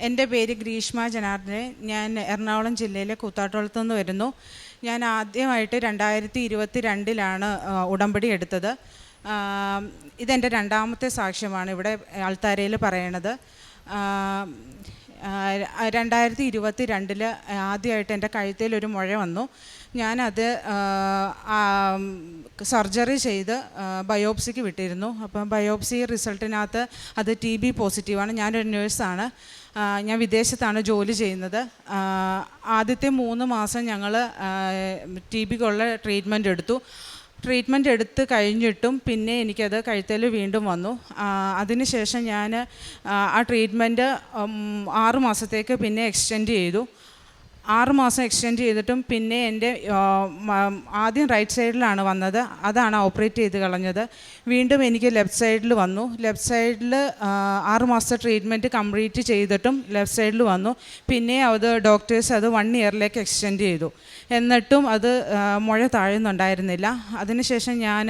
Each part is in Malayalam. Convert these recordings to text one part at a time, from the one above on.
എൻ്റെ പേര് ഗ്രീഷ്മ ജനാർദ്ദനൻ. ഞാൻ എറണാകുളം ജില്ലയിലെ കൂത്താട്ടോളത്തു നിന്ന് വരുന്നു. ഞാൻ ആദ്യമായിട്ട് 2022 ഉടമ്പടി എടുത്തത്. ഇതെൻ്റെ രണ്ടാമത്തെ സാക്ഷ്യമാണ് ഇവിടെ ആൾത്താരയിൽ പറയണത്. 2022 ആദ്യമായിട്ട് എൻ്റെ കഴുത്തിൽ ഒരു മുഴ വന്നു. ഞാനത് സർജറി ചെയ്ത് ബയോപ്സിക്ക് വിട്ടിരുന്നു. അപ്പം ബയോപ്സി റിസൾട്ടിനകത്ത് അത് TB പോസിറ്റീവാണ്. ഞാനൊരു നേഴ്സാണ്. ഞാൻ വിദേശത്താണ് ജോലി ചെയ്യുന്നത്. ആദ്യത്തെ 3 മാസം ഞങ്ങൾ TBക്കുള്ള ട്രീറ്റ്മെൻറ്റ് എടുത്തു. ട്രീറ്റ്മെൻറ്റ് എടുത്ത് കഴിഞ്ഞിട്ടും പിന്നെ എനിക്കത് കഴുത്തിൽ വീണ്ടും വന്നു. അതിനുശേഷം ഞാൻ ആ ട്രീറ്റ്മെൻറ്റ് 6 മാസത്തേക്ക് പിന്നെ എക്സ്റ്റെൻഡ് ചെയ്തു. 6 മാസം എക്സ്റ്റെൻഡ് ചെയ്തിട്ടും പിന്നെ എൻ്റെ ആദ്യം റൈറ്റ് സൈഡിലാണ് വന്നത്, അതാണ് ഓപ്പറേറ്റ് ചെയ്ത് കളഞ്ഞത്. വീണ്ടും എനിക്ക് ലെഫ്റ്റ് സൈഡിൽ വന്നു. ലെഫ്റ്റ് സൈഡിൽ 6 മാസത്തെ ട്രീറ്റ്മെൻറ്റ് കംപ്ലീറ്റ് ചെയ്തിട്ടും ലെഫ്റ്റ് സൈഡിൽ വന്നു. പിന്നെ അത് ഡോക്ടേഴ്സ് അത് 1 ഇയറിലേക്ക് എക്സ്റ്റെൻഡ് ചെയ്തു. എന്നിട്ടും അത് മുഴ താഴുന്നുണ്ടായിരുന്നില്ല. അതിനുശേഷം ഞാൻ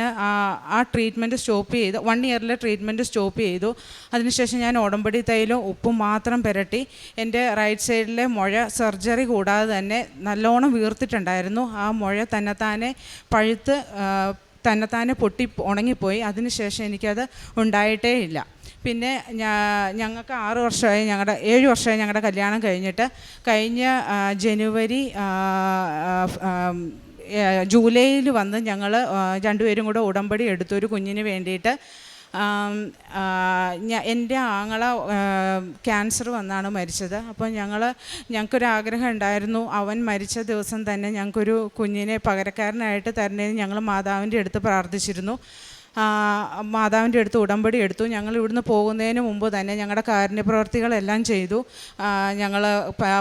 ആ ട്രീറ്റ്മെൻറ്റ് സ്റ്റോപ്പ് ചെയ്ത് 1 ഇയറിലെ ട്രീറ്റ്മെൻറ്റ് സ്റ്റോപ്പ് ചെയ്തു. അതിനുശേഷം ഞാൻ ഉടമ്പടി തൈലും ഉപ്പും മാത്രം പുരട്ടി എൻ്റെ റൈറ്റ് സൈഡിലെ മുഴ സർജറി കൂടാതെ തന്നെ നല്ലോണം വീർത്തിട്ടുണ്ടായിരുന്നു. ആ മുഴ തന്നെത്താനെ പഴുത്ത് തന്നെത്താനെ പൊട്ടി ഉണങ്ങിപ്പോയി. അതിനുശേഷം എനിക്കത് ഉണ്ടായിട്ടേ ഇല്ല. പിന്നെ ഞങ്ങൾക്ക് 7 വർഷമായി ഞങ്ങളുടെ കല്യാണം കഴിഞ്ഞിട്ട്. കഴിഞ്ഞ ജൂലൈയിൽ വന്ന് ഞങ്ങൾ രണ്ടുപേരും കൂടെ ഉടമ്പടി എടുത്തു ഒരു കുഞ്ഞിന് വേണ്ടിയിട്ട്. എൻ്റെ ആങ്ങള ക്യാൻസർ വന്നാണ് മരിച്ചത്. അപ്പോൾ ഞങ്ങൾക്കൊരാഗ്രഹം ഉണ്ടായിരുന്നു, അവൻ മരിച്ച ദിവസം തന്നെ ഞങ്ങൾക്കൊരു കുഞ്ഞിനെ പകരക്കാരനായിട്ട് തരണേന്ന് ഞങ്ങൾ മാതാവിൻ്റെ അടുത്ത് പ്രാർത്ഥിച്ചിരുന്നു. മാതാവിൻ്റെ അടുത്ത് ഉടമ്പടി എടുത്തു. ഞങ്ങൾ ഇവിടുന്ന് പോകുന്നതിന് മുമ്പ് തന്നെ ഞങ്ങളുടെ കാരുണ്യപ്രവർത്തികളെല്ലാം ചെയ്തു. ഞങ്ങൾ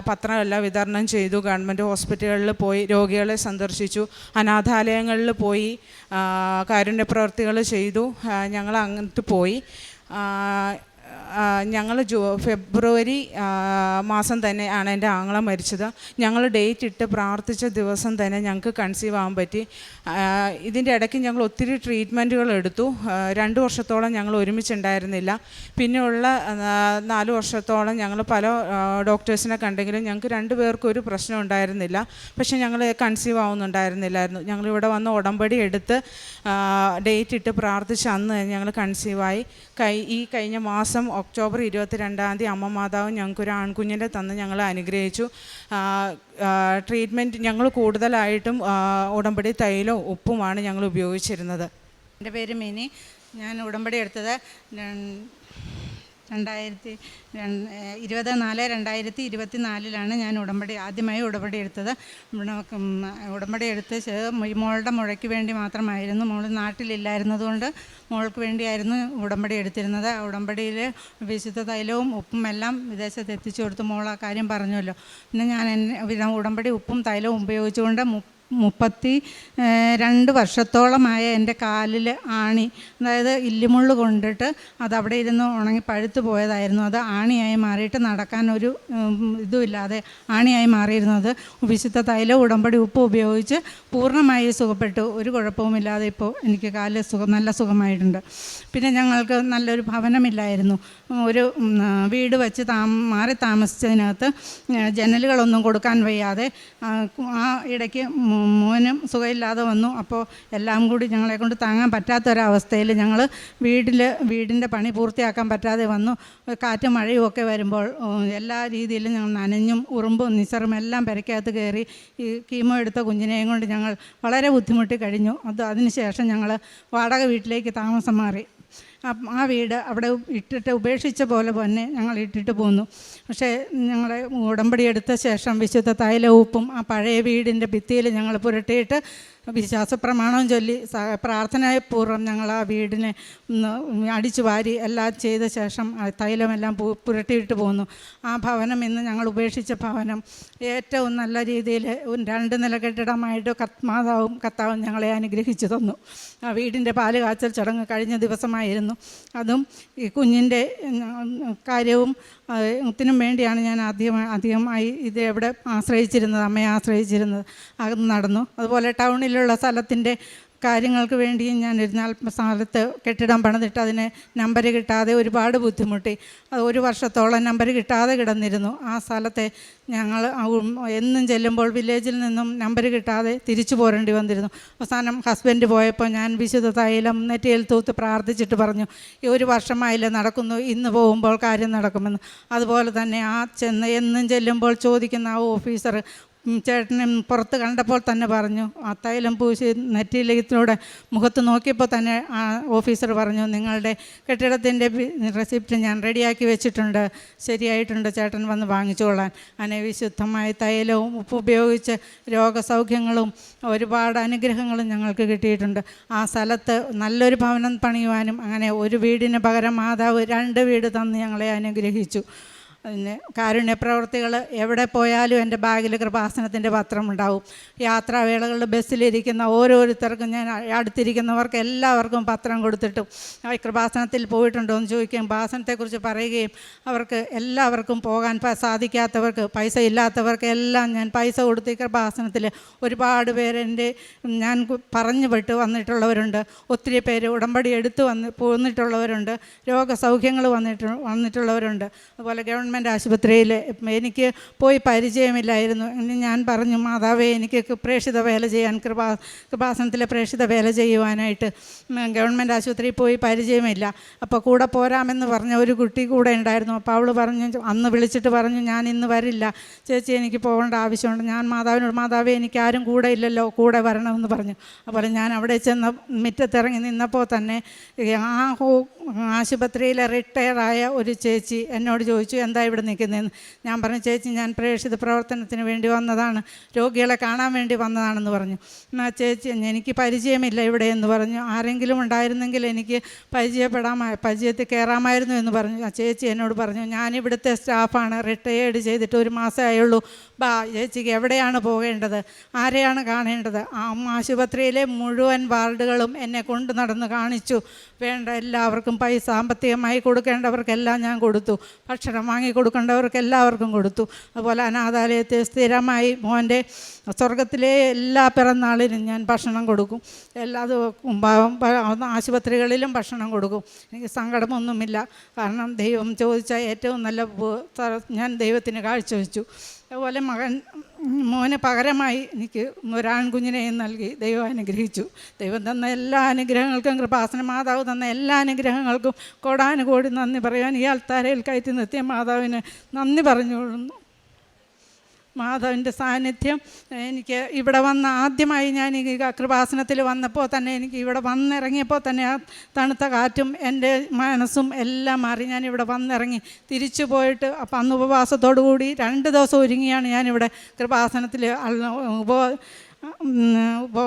പത്രമെല്ലാം വിതരണം ചെയ്തു. ഗവൺമെൻറ് ഹോസ്പിറ്റലുകളിൽ പോയി രോഗികളെ സന്ദർശിച്ചു. അനാഥാലയങ്ങളിൽ പോയി കാരുണ്യപ്രവർത്തികൾ ചെയ്തു. ഞങ്ങൾ അങ്ങോട്ട് പോയി. ഞങ്ങൾ ഫെബ്രുവരി മാസം തന്നെ ആണ് എൻ്റെ ആങ്ങള മരിച്ചത്. ഞങ്ങൾ ഡേറ്റ് ഇട്ട് പ്രാർത്ഥിച്ച ദിവസം തന്നെ ഞങ്ങൾക്ക് കൺസീവ് ആകാൻ പറ്റി. ഇതിൻ്റെ ഇടയ്ക്ക് ഞങ്ങൾ ഒത്തിരി ട്രീറ്റ്മെൻറ്റുകൾ എടുത്തു. 2 വർഷത്തോളം ഞങ്ങൾ ഒരുമിച്ചുണ്ടായിരുന്നില്ല. പിന്നെയുള്ള 4 വർഷത്തോളം ഞങ്ങൾ പല ഡോക്ടേഴ്സിനെ കണ്ടെങ്കിലും ഞങ്ങൾക്ക് 2 പേർക്കും ഒരു പ്രശ്നം ഉണ്ടായിരുന്നില്ല. പക്ഷേ ഞങ്ങൾ കൺസീവ് ആവുന്നുണ്ടായിരുന്നില്ലായിരുന്നു. ഞങ്ങളിവിടെ വന്ന് ഉടമ്പടി എടുത്ത് ഡേറ്റ് ഇട്ട് പ്രാർത്ഥിച്ച് അന്ന് ഞങ്ങൾ കൺസീവായി. ഈ കഴിഞ്ഞ മാസം ഒക്ടോബർ 22 അമ്മ മാതാവ് ഞങ്ങൾക്കൊരു ആൺകുഞ്ഞിനെ തന്ന് ഞങ്ങളെ അനുഗ്രഹിച്ചു. ട്രീറ്റ്മെൻറ്റ് ഞങ്ങൾ കൂടുതലായിട്ടും ഉടമ്പടി തൈലവും ഉപ്പുമാണ് ഞങ്ങൾ ഉപയോഗിച്ചിരുന്നത്. എൻ്റെ പേര് മിനി. ഞാൻ ഉടമ്പടി എടുത്തത് 24/2024 ഞാൻ ആദ്യമായി ഉടമ്പടി എടുത്തത്. ഉടമ്പടി എടുത്ത് മോളുടെ മുഴയ്ക്ക് വേണ്ടി മാത്രമായിരുന്നു. മോൾ നാട്ടിലില്ലായിരുന്നതുകൊണ്ട് മോൾക്ക് വേണ്ടിയായിരുന്നു ഉടമ്പടി എടുത്തിരുന്നത്. ഉടമ്പടിയിൽ വിശുദ്ധ തൈലവും ഉപ്പും എല്ലാം വിദേശത്ത് എത്തിച്ചു കൊടുത്തു. മോൾ ആ കാര്യം പറഞ്ഞല്ലോ. പിന്നെ ഞാൻ ഉടമ്പടി ഉപ്പും തൈലവും ഉപയോഗിച്ചുകൊണ്ട് 32 വർഷത്തോളമായ എൻ്റെ കാലിൽ ആണി, അതായത് ഇല്ലിമുള്ള് കൊണ്ടിട്ട് അതവിടെ ഇരുന്ന് ഉണങ്ങി പഴുത്ത് പോയതായിരുന്നു. അത് ആണിയായി മാറിയിട്ട് നടക്കാൻ ഒരു ഇതുമില്ലാതെ ആണിയായി മാറിയിരുന്നത് വിശുദ്ധ തൈലം ഉടമ്പടി ഉപ്പ് ഉപയോഗിച്ച് പൂർണ്ണമായി സുഖപ്പെട്ടു. ഒരു കുഴപ്പവുമില്ലാതെ ഇപ്പോൾ എനിക്ക് കാല് നല്ല സുഖമായിട്ടുണ്ട്. പിന്നെ ഞങ്ങൾക്ക് നല്ലൊരു ഭവനമില്ലായിരുന്നു. ഒരു വീട് വെച്ച് മാറി താമസിച്ചതിനകത്ത് ജനലുകളൊന്നും കൊടുക്കാൻ വയ്യാതെ ആ ഇടയ്ക്ക് മോനും സുഖമില്ലാതെ വന്നു. അപ്പോൾ എല്ലാം കൂടി ഞങ്ങളെ കൊണ്ട് താങ്ങാൻ പറ്റാത്തൊരവസ്ഥയിൽ ഞങ്ങൾ വീടിൻ്റെ പണി പൂർത്തിയാക്കാൻ പറ്റാതെ വന്നു. കാറ്റും മഴയും ഒക്കെ വരുമ്പോൾ എല്ലാ രീതിയിലും ഞങ്ങൾ നനഞ്ഞും ഉറുമ്പും നിസറും എല്ലാം പെരയ്ക്കകത്ത് കയറി ഈ കീമോ എടുത്ത കുഞ്ഞിനെയും കൊണ്ട് ഞങ്ങൾ വളരെ ബുദ്ധിമുട്ടി കഴിഞ്ഞു. അതിനുശേഷം ഞങ്ങൾ വാടക വീട്ടിലേക്ക് താമസം മാറി. ആ വീട് അവിടെ ഇട്ടിട്ട് ഉപേക്ഷിച്ച പോലെ തന്നെ ഞങ്ങൾ ഇട്ടിട്ട് പോന്നു. പക്ഷേ ഞങ്ങൾ ഉടമ്പടി എടുത്ത ശേഷം വിശുദ്ധ തൈല ഉപ്പും ആ പഴയ വീടിൻ്റെ ഭിത്തിയിൽ ഞങ്ങൾ പുരട്ടിയിട്ട് വിശ്വാസപ്രമാണം ചൊല്ലി പ്രാർത്ഥനാപൂർവ്വം ഞങ്ങൾ ആ വീടിനെ അടിച്ചു വാരി എല്ലാം ചെയ്ത ശേഷം തൈലമെല്ലാം പുരട്ടിയിട്ട് പോന്നു. ആ ഭവനം ഇന്ന് ഞങ്ങൾ ഉപേക്ഷിച്ച ഭവനം ഏറ്റവും നല്ല രീതിയിൽ 2 നില കെട്ടിടമായിട്ട് കർത്താവും ഞങ്ങളെ അനുഗ്രഹിച്ചു തന്നു. ആ വീടിൻ്റെ പാല് കാച്ചൽ ചടങ്ങ് കഴിഞ്ഞ ദിവസമായിരുന്നു. അതും ഈ കുഞ്ഞിൻ്റെ കാര്യവും ത്തിനും വേണ്ടിയാണ് ഞാൻ അധികമായി ഇത് എവിടെ ആശ്രയിച്ചിരുന്നത്, അമ്മയെ ആശ്രയിച്ചിരുന്നത്. അത് നടന്നു. അതുപോലെ ടൗണിലുള്ള സ്ഥലത്തിൻ്റെ കാര്യങ്ങൾക്ക് വേണ്ടിയും ഞാൻ ഇരുന്നാൽ സ്ഥലത്ത് കെട്ടിടം പണിതിട്ട് അതിന് നമ്പർ കിട്ടാതെ ഒരുപാട് ബുദ്ധിമുട്ടി. അത് 1 വർഷത്തോളം നമ്പർ കിട്ടാതെ കിടന്നിരുന്നു. ആ സ്ഥലത്തെ ഞങ്ങൾ എന്നും ചെല്ലുമ്പോൾ വില്ലേജിൽ നിന്നും നമ്പർ കിട്ടാതെ തിരിച്ചു പോരേണ്ടി വന്നിരുന്നു. അവസാനം ഹസ്ബൻഡ് പോയപ്പോൾ ഞാൻ വിശുദ്ധ തൈലം നെറ്റിയിൽ തൂത്ത് പ്രാർത്ഥിച്ചിട്ട് പറഞ്ഞു, ഈ 1 വർഷമായില്ലേ നടക്കുന്നു, ഇന്ന് പോകുമ്പോൾ കാര്യം നടക്കുമെന്ന്. അതുപോലെ തന്നെ എന്നും ചെല്ലുമ്പോൾ ചോദിക്കുന്ന ആ ഓഫീസർ ചേട്ടനെ പുറത്ത് കണ്ടപ്പോൾ തന്നെ പറഞ്ഞു, ആ തൈലം പൂശി നെറ്റിയിലൂടെ മുഖത്ത് നോക്കിയപ്പോൾ തന്നെ ആ ഓഫീസർ പറഞ്ഞു, നിങ്ങളുടെ കെട്ടിടത്തിൻ്റെ റെസിപ്റ്റ് ഞാൻ റെഡിയാക്കി വെച്ചിട്ടുണ്ട്, ശരിയായിട്ടുണ്ട്, ചേട്ടൻ വന്ന് വാങ്ങിച്ചുകൊള്ളാൻ. അങ്ങനെ വിശുദ്ധമായ തൈലവും ഉപ്പ് ഉപയോഗിച്ച് രോഗസൗഖ്യങ്ങളും ഒരുപാട് അനുഗ്രഹങ്ങളും ഞങ്ങൾക്ക് കിട്ടിയിട്ടുണ്ട്. ആ സ്ഥലത്ത് നല്ലൊരു ഭവനം പണിയുവാനും അങ്ങനെ ഒരു വീടിന് പകരം മാതാവ് 2 വീട് തന്ന് ഞങ്ങളെ അനുഗ്രഹിച്ചു. പിന്നെ കാരുണ്യ പ്രവർത്തികൾ എവിടെ പോയാലും എൻ്റെ ബാഗിൽ കൃപാസനത്തിൻ്റെ പത്രം ഉണ്ടാവും. യാത്രാവേളകളിൽ ബസ്സിലിരിക്കുന്ന ഓരോരുത്തർക്കും, ഞാൻ അടുത്തിരിക്കുന്നവർക്ക് എല്ലാവർക്കും പത്രം കൊടുത്തിട്ടും കൃപാസനത്തിൽ പോയിട്ടുണ്ടോ എന്ന് ചോദിക്കുകയും കൃപാസനത്തെക്കുറിച്ച് പറയുകയും അവർക്ക് എല്ലാവർക്കും പോകാൻ സാധിക്കാത്തവർക്ക്, പൈസ ഇല്ലാത്തവർക്ക് എല്ലാം ഞാൻ പൈസ കൊടുത്ത് കൃപാസനത്തിൽ ഒരുപാട് പേര് ഞാൻ പറഞ്ഞു വിട്ട് വന്നിട്ടുള്ളവരുണ്ട്. ഒത്തിരി പേര് ഉടമ്പടി എടുത്ത് പോന്നിട്ടുള്ളവരുണ്ട്. രോഗസൗഖ്യങ്ങൾ വന്നിട്ടുള്ളവരുണ്ട്. അതുപോലെ ഗവൺമെൻറ് ആശുപത്രിയിൽ എനിക്ക് പോയി പരിചയമില്ലായിരുന്നു. ഞാൻ പറഞ്ഞു, മാതാവേ എനിക്ക് പ്രേക്ഷിത വേല ചെയ്യാൻ കൃപാസനത്തിലെ പ്രേക്ഷിത വേല ചെയ്യുവാനായിട്ട് ഗവൺമെൻറ് ആശുപത്രിയിൽ പോയി പരിചയമില്ല. അപ്പോൾ കൂടെ പോരാമെന്ന് പറഞ്ഞ ഒരു കുട്ടി കൂടെ ഉണ്ടായിരുന്നു. അപ്പോൾ അവൾ പറഞ്ഞു, അന്ന് വിളിച്ചിട്ട് പറഞ്ഞു, ഞാൻ ഇന്ന് വരില്ല ചേച്ചി, എനിക്ക് പോകേണ്ട ആവശ്യമുണ്ട്. ഞാൻ മാതാവിനോട്, മാതാവേ എനിക്ക് ആരും കൂടെ ഇല്ലല്ലോ, കൂടെ വരണമെന്ന് പറഞ്ഞു. അപ്പോൾ ഞാൻ അവിടെ ചെന്ന് മുറ്റത്തിറങ്ങി നിന്നപ്പോൾ തന്നെ ആ ആശുപത്രിയിലെ റിട്ടയറായ ഒരു ചേച്ചി എന്നോട് ചോദിച്ചു, എന്താ ഇവിടെ നിൽക്കുന്നതെന്ന്. ഞാൻ പറഞ്ഞു, ചേച്ചി ഞാൻ പ്രേക്ഷിത പ്രവർത്തനത്തിന് വേണ്ടി വന്നതാണ്, രോഗികളെ കാണാൻ വേണ്ടി വന്നതാണെന്ന് പറഞ്ഞു. എന്നാൽ ചേച്ചി എനിക്ക് പരിചയമില്ല ഇവിടെ എന്ന് പറഞ്ഞു. ആരെങ്കിലും ഉണ്ടായിരുന്നെങ്കിൽ എനിക്ക് പരിചയത്തിൽ കയറാമായിരുന്നു എന്ന് പറഞ്ഞു. ആ ചേച്ചി എന്നോട് പറഞ്ഞു, ഞാനിവിടുത്തെ സ്റ്റാഫാണ്, റിട്ടയേർഡ് ചെയ്തിട്ട് 1 മാസമേ ആയുള്ളൂ, ബാ ചേച്ചിക്ക് എവിടെയാണ് പോകേണ്ടത്, ആരെയാണ് കാണേണ്ടത്. ആ ആശുപത്രിയിലെ മുഴുവൻ വാർഡുകളും എന്നെ കൊണ്ട് നടന്ന് കാണിച്ചു. വേണ്ട എല്ലാവർക്കും പൈസ സാമ്പത്തികമായി കൊടുക്കേണ്ടവർക്കെല്ലാം ഞാൻ കൊടുത്തു, ഭക്ഷണം വാങ്ങി കൊടുക്കേണ്ടവർക്ക് എല്ലാവർക്കും കൊടുത്തു. അതുപോലെ അനാഥാലയത്തിൽ സ്ഥിരമായി മോൻ്റെ സ്വർഗത്തിലെ എല്ലാ പിറന്നാളിനും ഞാൻ ഭക്ഷണം കൊടുക്കും. ആശുപത്രികളിലും ഭക്ഷണം കൊടുക്കും. എനിക്ക് സങ്കടമൊന്നുമില്ല, കാരണം ദൈവം ചോദിച്ച ഏറ്റവും നല്ല ഞാൻ ദൈവത്തിന് കാഴ്ചവെച്ചു. അതുപോലെ മോന് പകരമായി എനിക്ക് ഒരാൺകുഞ്ഞിനെയും നൽകി ദൈവം അനുഗ്രഹിച്ചു. ദൈവം തന്ന എല്ലാ അനുഗ്രഹങ്ങൾക്കും, കൃപാസന മാതാവ് തന്ന എല്ലാ അനുഗ്രഹങ്ങൾക്കും കോടാനുകോടി നന്ദി പറയാൻ ഈ അൾത്താരയിൽ കയറ്റി നിർത്തിയ മാതാവിന് നന്ദി പറഞ്ഞുകൊള്ളുന്നു. മാതാവിൻ്റെ സാന്നിധ്യം എനിക്ക് ഇവിടെ വന്ന് ആദ്യമായി ഞാൻ ഈ കൃപാസനത്തിൽ വന്നപ്പോൾ തന്നെ, എനിക്ക് ഇവിടെ വന്നിറങ്ങിയപ്പോൾ തന്നെ ആ തണുത്ത കാറ്റും എൻ്റെ മനസ്സും എല്ലാം മാറി. ഞാനിവിടെ വന്നിറങ്ങി തിരിച്ചു പോയിട്ട് അപ്പം അന്ന് ഉപവാസത്തോടു കൂടി 2 ദിവസം ഒരുങ്ങിയാണ് ഞാനിവിടെ കൃപാസനത്തിൽ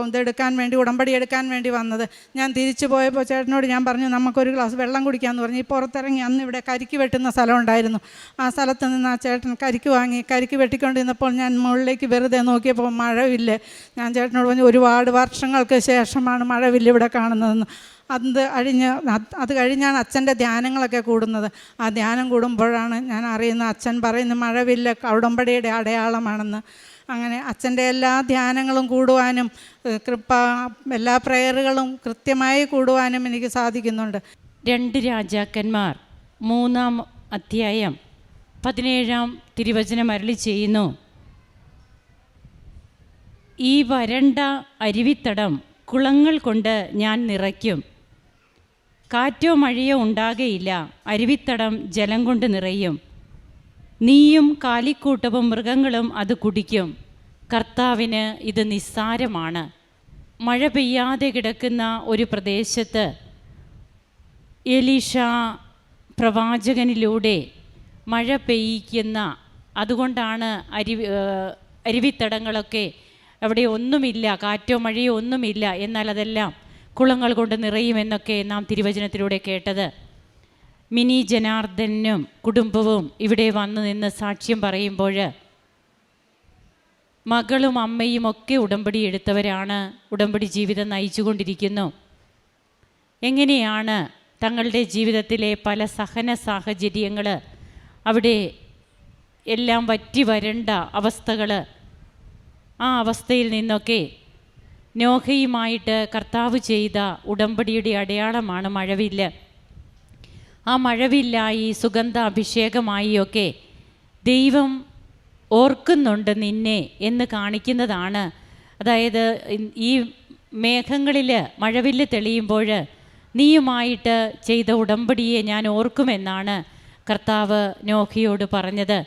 ഇതെടുക്കാൻ വേണ്ടി, ഉടമ്പടി എടുക്കാൻ വേണ്ടി വന്നത്. ഞാൻ തിരിച്ചു പോയപ്പോൾ ചേട്ടനോട് ഞാൻ പറഞ്ഞു, നമുക്കൊരു ഗ്ലാസ് വെള്ളം കുടിക്കാമെന്ന് പറഞ്ഞു. ഈ പുറത്തിറങ്ങി അന്ന് ഇവിടെ കരിക്ക് വെട്ടുന്ന സ്ഥലം ഉണ്ടായിരുന്നു. ആ സ്ഥലത്ത് നിന്ന് ആ ചേട്ടൻ കരിക്ക് വാങ്ങി കരിക്ക് വെട്ടിക്കൊണ്ടിരുന്നപ്പോൾ ഞാൻ മുകളിലേക്ക് വെറുതെ നോക്കിയപ്പോൾ മഴവില്ല്. ഞാൻ ചേട്ടനോട് പറഞ്ഞു, ഒരുപാട് വർഷങ്ങൾക്ക് ശേഷമാണ് മഴവില്ല് ഇവിടെ കാണുന്നതെന്ന്. അത് കഴിഞ്ഞാണ് അച്ഛൻ്റെ ധ്യാനങ്ങളൊക്കെ കൂടുന്നത്. ആ ധ്യാനം കൂടുമ്പോഴാണ് ഞാൻ അറിയുന്നത്, അച്ഛൻ പറയുന്ന മഴവില്ല് ഉടമ്പടിയുടെ അടയാളമാണെന്ന്. അങ്ങനെ അച്ഛൻ്റെ എല്ലാ ധ്യാനങ്ങളും കൂടുവാനും എല്ലാ പ്രയറുകളും കൃത്യമായി കൂടുവാനും എനിക്ക് സാധിക്കുന്നുണ്ട്. 2 രാജാക്കന്മാർ 3-ാം അധ്യായം 17-ാം തിരുവചനം അരുളി ചെയ്യുന്നു, ഈ വരണ്ട അരുവിത്തടം കുളങ്ങൾ കൊണ്ട് ഞാൻ നിറയ്ക്കും, കാറ്റോ മഴയോ ഉണ്ടാകയില്ല, അരുവിത്തടം ജലം കൊണ്ട് നിറയും, നീയും കാലിക്കൂട്ടവും മൃഗങ്ങളും അത് കുടിക്കും. കർത്താവിന് ഇത് നിസ്സാരമാണ്. മഴ പെയ്യാതെ കിടക്കുന്ന ഒരു പ്രദേശത്ത് എലീഷ പ്രവാചകനിലൂടെ മഴ പെയ്യിക്കുന്ന, അതുകൊണ്ടാണ് അരുവിത്തടങ്ങളൊക്കെ അവിടെ ഒന്നുമില്ല, കാറ്റോ മഴയോ ഒന്നുമില്ല, എന്നാൽ അതെല്ലാം കുളങ്ങൾ കൊണ്ട് നിറയുമെന്നൊക്കെ നാം തിരുവചനത്തിലൂടെ കേട്ടത്. മിനി ജനാർദ്ദനും കുടുംബവും ഇവിടെ വന്നു നിന്ന് സാക്ഷ്യം പറയുമ്പോൾ മകളും അമ്മയും ഒക്കെ ഉടമ്പടി എടുത്തവരാണ്, ഉടമ്പടി ജീവിതം നയിച്ചുകൊണ്ടിരിക്കുന്നു. എങ്ങനെയാണ് തങ്ങളുടെ ജീവിതത്തിലെ പല സഹന സാഹചര്യങ്ങൾ, അവിടെ എല്ലാം വറ്റി വരണ്ട അവസ്ഥകൾ, ആ അവസ്ഥയിൽ നിന്നൊക്കെ നോഹയുമായിട്ട് കർത്താവ് ചെയ്ത ഉടമ്പടിയുടെ അടയാളമാണ് മഴവില്ല്. ആ മഴവില്ലായി സുഗന്ധ അഭിഷേകമായി ഒക്കെ ദൈവം ഓർക്കുന്നുണ്ട് നിന്നെ എന്ന് കാണിക്കുന്നതാണ്. അതായത് ഈ മേഘങ്ങളിൽ മഴവില്ല് തെളിയുമ്പോൾ നീയുമായിട്ട് ചെയ്ത ഉടമ്പടിയെ ഞാൻ ഓർക്കുമെന്നാണ് കർത്താവ് നോഹയോട് പറഞ്ഞത്.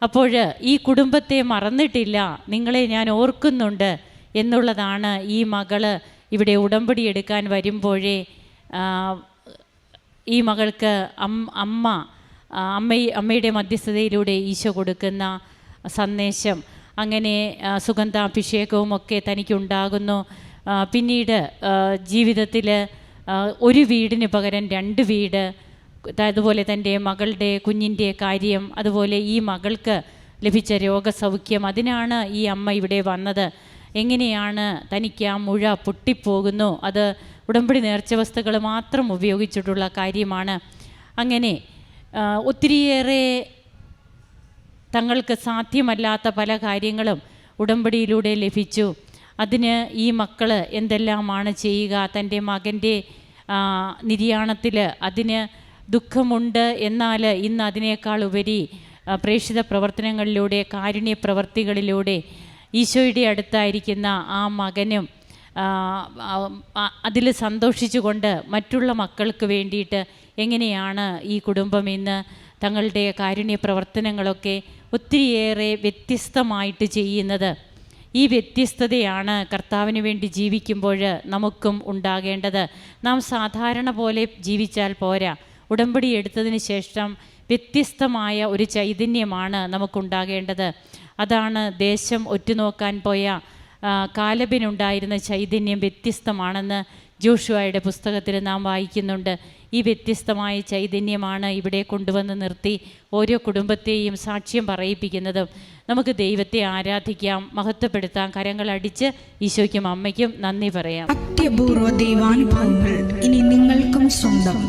അപ്പോൾ ഈ കുടുംബത്തെ മറന്നിട്ടില്ല, നിങ്ങളെ ഞാൻ ഓർക്കുന്നുണ്ട് എന്നുള്ളതാണ് ഈ മകള് ഇവിടെ ഉടമ്പടി എടുക്കാൻ വരുമ്പോഴേ ഈ മകൾക്ക് അമ്മയുടെ മധ്യസ്ഥതയിലൂടെ ഈശോ കൊടുക്കുന്ന സന്ദേശം. അങ്ങനെ സുഗന്ധാഭിഷേകവും ഒക്കെ തനിക്കുണ്ടാകുന്നു. പിന്നീട് ജീവിതത്തിൽ ഒരു വീടിന് പകരം 2 വീട്, അതുപോലെ തൻ്റെ മകളുടെ കുഞ്ഞിൻ്റെ കാര്യം, അതുപോലെ ഈ മകൾക്ക് ലഭിച്ച രോഗസൗഖ്യം, അതിനാണ് ഈ അമ്മ ഇവിടെ വന്നത്. എങ്ങനെയാണ് തനിക്ക് ആ മുഴ പൊട്ടിപ്പോകുന്നു, അത് ഉടമ്പടി നേർച്ച വസ്തുക്കൾ മാത്രം ഉപയോഗിച്ചിട്ടുള്ള കാര്യമാണ്. അങ്ങനെ ഒത്തിരിയേറെ തങ്ങൾക്ക് സാധ്യമല്ലാത്ത പല കാര്യങ്ങളും ഉടമ്പടിയിലൂടെ ലഭിച്ചു. അതിന് ഈ മക്കൾ എന്തെല്ലാമാണ് ചെയ്യുക? തൻ്റെ മകൻ്റെ നിര്യാണത്തിൽ അതിന് ദുഃഖമുണ്ട്, എന്നാൽ ഇന്ന് അതിനേക്കാൾ ഉപരി പ്രേക്ഷിത പ്രവർത്തനങ്ങളിലൂടെ, കാരുണ്യ പ്രവർത്തികളിലൂടെ ഈശോയുടെ അടുത്തായിരിക്കുന്ന ആ മകനും അതിൽ സന്തോഷിച്ചുകൊണ്ട് മറ്റുള്ള മക്കൾക്ക് വേണ്ടിയിട്ട് എങ്ങനെയാണ് ഈ കുടുംബം ഇന്ന് തങ്ങളുടെ കാരുണ്യ പ്രവർത്തനങ്ങളൊക്കെ ഒത്തിരിയേറെ വ്യത്യസ്തമായിട്ട് ചെയ്യുന്നത്. ഈ വ്യത്യസ്തതയാണ് കർത്താവിന് വേണ്ടി ജീവിക്കുമ്പോൾ നമുക്കും ഉണ്ടാകേണ്ടത്. നാം സാധാരണ പോലെ ജീവിച്ചാൽ പോരാ, ഉടമ്പടി എടുത്തതിന് ശേഷം വ്യത്യസ്തമായ ഒരു ചൈതന്യമാണ് നമുക്കുണ്ടാകേണ്ടത്. അതാണ് ദേശം ഒറ്റുനോക്കാൻ പോയ കാലബിനുണ്ടായിരുന്ന ചൈതന്യം വ്യത്യസ്തമാണെന്ന് ജോഷുവയുടെ പുസ്തകത്തിൽ നാം വായിക്കുന്നുണ്ട്. ഈ വ്യത്യസ്തമായ ചൈതന്യമാണ് ഇവിടെ കൊണ്ടുവന്ന് നിർത്തി ഓരോ കുടുംബത്തെയും സാക്ഷ്യം പറയിപ്പിക്കുന്നതും. നമുക്ക് ദൈവത്തെ ആരാധിക്കാം, മഹത്വപ്പെടുത്താം, കരങ്ങളടിച്ച് ഈശോയ്ക്കും അമ്മയ്ക്കും നന്ദി പറയാം. അത്യപൂർവ ദൈവാനുഭവങ്ങൾ ഇനി നിങ്ങൾക്കും സ്വന്തം.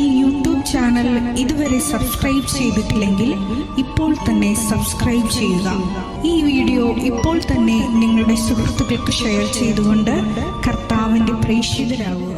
ഈ യൂട്യൂബ് ചാനൽ ഇതുവരെ സബ്സ്ക്രൈബ് ചെയ്തിട്ടില്ലെങ്കിൽ ഇപ്പോൾ തന്നെ സബ്സ്ക്രൈബ് ചെയ്യുക. ഈ വീഡിയോ ഇപ്പോൾ തന്നെ നിങ്ങളുടെ സുഹൃത്തുക്കൾക്ക് ഷെയർ ചെയ്തുകൊണ്ട് കർത്താവിൻ്റെ പ്രേക്ഷിതരാകുക.